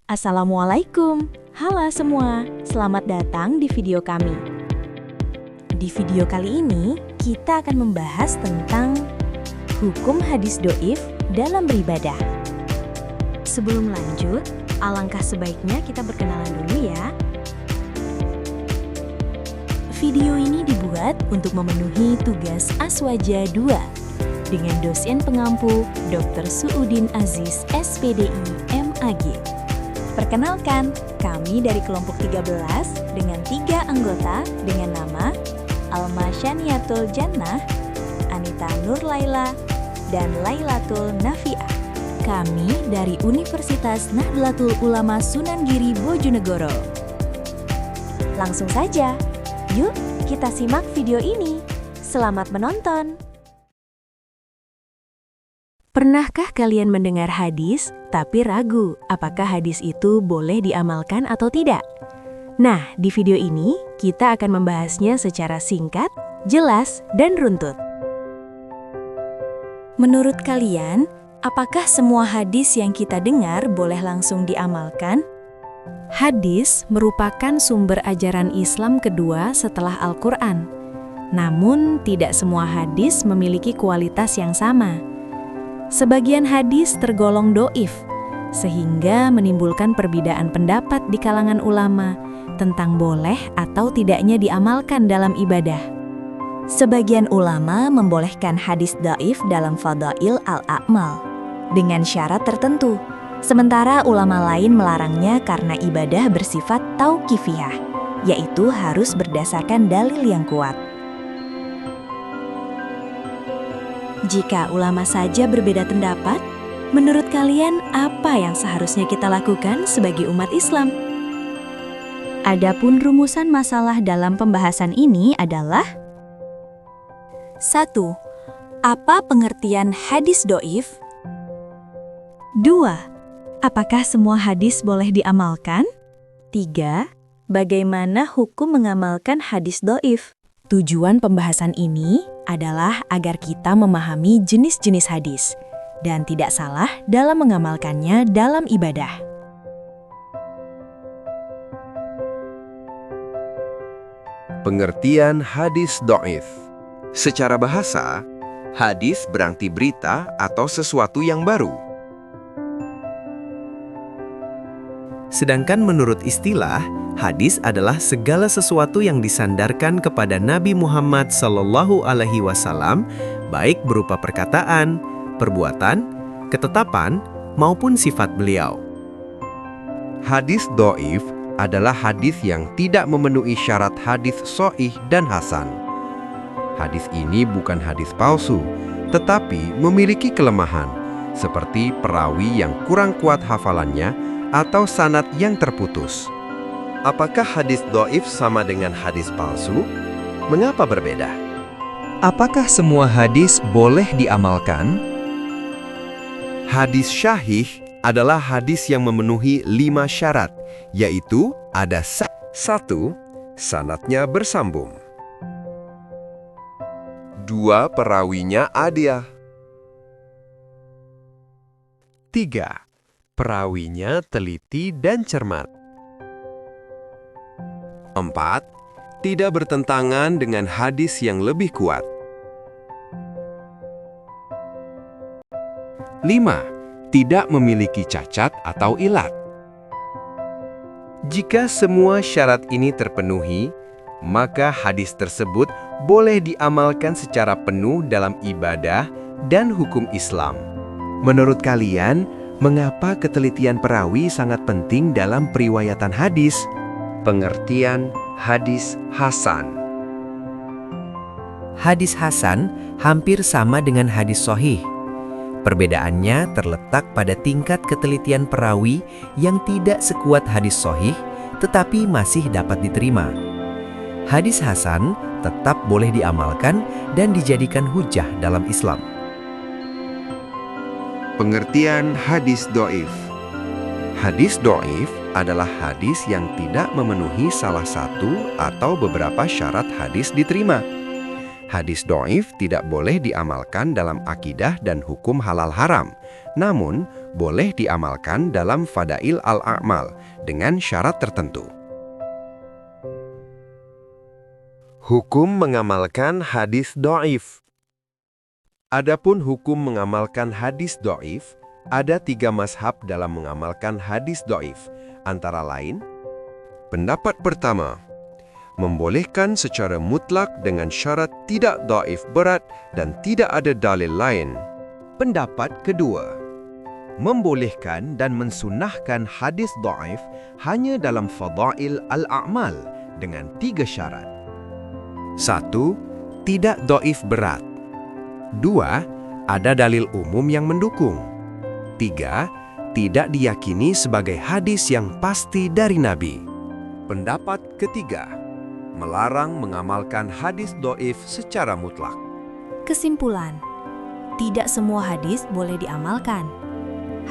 Assalamualaikum. Halo semua, selamat datang di video kami. Di video kali ini, kita akan membahas tentang hukum hadis do'if dalam beribadah. Sebelum lanjut, alangkah sebaiknya kita berkenalan dulu ya. Video ini dibuat untuk memenuhi tugas Aswaja 2 dengan dosen pengampu Dr. Suudin Aziz, SPDI, MAG. Perkenalkan, kami dari kelompok 13 dengan 3 anggota dengan nama Alma Syaniatul Jannah, Anita Nur Laila, dan Lailatul Nafiah. Kami dari Universitas Nahdlatul Ulama Sunan Giri Bojonegoro. Langsung saja, yuk kita simak video ini. Selamat menonton! Pernahkah kalian mendengar hadis, tapi ragu apakah hadis itu boleh diamalkan atau tidak? Nah, di video ini kita akan membahasnya secara singkat, jelas, dan runtut. Menurut kalian, apakah semua hadis yang kita dengar boleh langsung diamalkan? Hadis merupakan sumber ajaran Islam kedua setelah Al-Quran. Namun, tidak semua hadis memiliki kualitas yang sama. Sebagian hadis tergolong do'if, sehingga menimbulkan perbedaan pendapat di kalangan ulama tentang boleh atau tidaknya diamalkan dalam ibadah. Sebagian ulama membolehkan hadis do'if dalam fadail al-a'mal dengan syarat tertentu, sementara ulama lain melarangnya karena ibadah bersifat tauqifiyah, yaitu harus berdasarkan dalil yang kuat. Jika ulama saja berbeda pendapat, menurut kalian apa yang seharusnya kita lakukan sebagai umat Islam? Adapun rumusan masalah dalam pembahasan ini adalah 1. Apa pengertian hadis do'if? 2. Apakah semua hadis boleh diamalkan? 3. Bagaimana hukum mengamalkan hadis do'if? Tujuan pembahasan ini adalah agar kita memahami jenis-jenis hadis dan tidak salah dalam mengamalkannya dalam ibadah. Pengertian hadis do'if. Secara bahasa, hadis berarti berita atau sesuatu yang baru. Sedangkan menurut istilah, hadis adalah segala sesuatu yang disandarkan kepada Nabi Muhammad SAW, baik berupa perkataan, perbuatan, ketetapan, maupun sifat beliau. Hadis do'if adalah hadis yang tidak memenuhi syarat hadis sahih dan hasan. Hadis ini bukan hadis palsu, tetapi memiliki kelemahan, seperti perawi yang kurang kuat hafalannya atau sanad yang terputus. Apakah hadis do'if sama dengan hadis palsu? Mengapa berbeda? Apakah semua hadis boleh diamalkan? Hadis syahih adalah hadis yang memenuhi 5 syarat, yaitu ada 1. Sanadnya bersambung. 2. Perawinya adil. 3. Perawinya teliti dan cermat. 4. Tidak bertentangan dengan hadis yang lebih kuat. 5. Tidak memiliki cacat atau ilat. Jika semua syarat ini terpenuhi, maka hadis tersebut boleh diamalkan secara penuh dalam ibadah dan hukum Islam. Menurut kalian, mengapa ketelitian perawi sangat penting dalam periwayatan hadis? Pengertian hadis hasan. Hadis hasan hampir sama dengan hadis sahih. Perbedaannya terletak pada tingkat ketelitian perawi yang tidak sekuat hadis sahih, tetapi masih dapat diterima. Hadis hasan tetap boleh diamalkan dan dijadikan hujjah dalam Islam. Pengertian hadis do'if. Hadis do'if adalah hadis yang tidak memenuhi salah satu atau beberapa syarat hadis diterima. Hadis do'if tidak boleh diamalkan dalam akidah dan hukum halal haram, namun boleh diamalkan dalam fadail al-a'mal dengan syarat tertentu. Hukum mengamalkan hadis do'if. Adapun hukum mengamalkan hadis do'if, ada 3 mazhab dalam mengamalkan hadis do'if, antara lain: pendapat pertama, membolehkan secara mutlak dengan syarat tidak do'if berat dan tidak ada dalil lain. Pendapat kedua, membolehkan dan mensunahkan hadis do'if hanya dalam fadail al-a'mal dengan 3 syarat. 1. Tidak do'if berat. 2. Ada dalil umum yang mendukung. 3. Tidak diyakini sebagai hadis yang pasti dari Nabi. Pendapat ketiga, melarang mengamalkan hadis do'if secara mutlak. Kesimpulan, tidak semua hadis boleh diamalkan.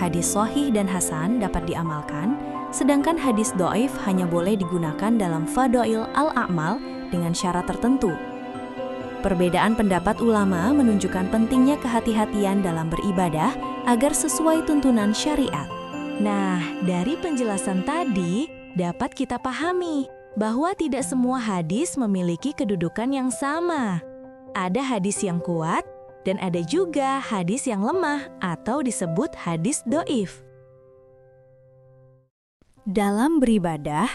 Hadis sahih dan hasan dapat diamalkan, sedangkan hadis do'if hanya boleh digunakan dalam fadail al-a'mal dengan syarat tertentu. Perbedaan pendapat ulama menunjukkan pentingnya kehati-hatian dalam beribadah agar sesuai tuntunan syariat. Nah, dari penjelasan tadi dapat kita pahami bahwa tidak semua hadis memiliki kedudukan yang sama. Ada hadis yang kuat dan ada juga hadis yang lemah atau disebut hadis do'if. Dalam beribadah,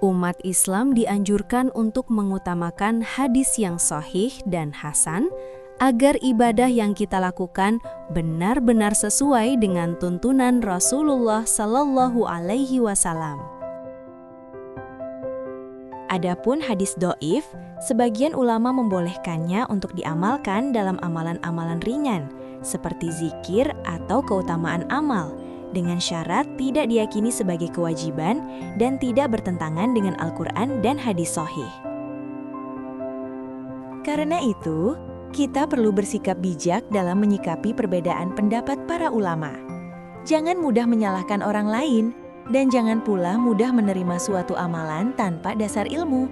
umat Islam dianjurkan untuk mengutamakan hadis yang sahih dan hasan agar ibadah yang kita lakukan benar-benar sesuai dengan tuntunan Rasulullah Sallallahu Alaihi Wasallam. Adapun hadis do'if, sebagian ulama membolehkannya untuk diamalkan dalam amalan-amalan ringan, seperti zikir atau keutamaan amal, dengan syarat tidak diyakini sebagai kewajiban dan tidak bertentangan dengan Al-Quran dan hadis sahih. Karena itu, kita perlu bersikap bijak dalam menyikapi perbedaan pendapat para ulama. Jangan mudah menyalahkan orang lain, dan jangan pula mudah menerima suatu amalan tanpa dasar ilmu.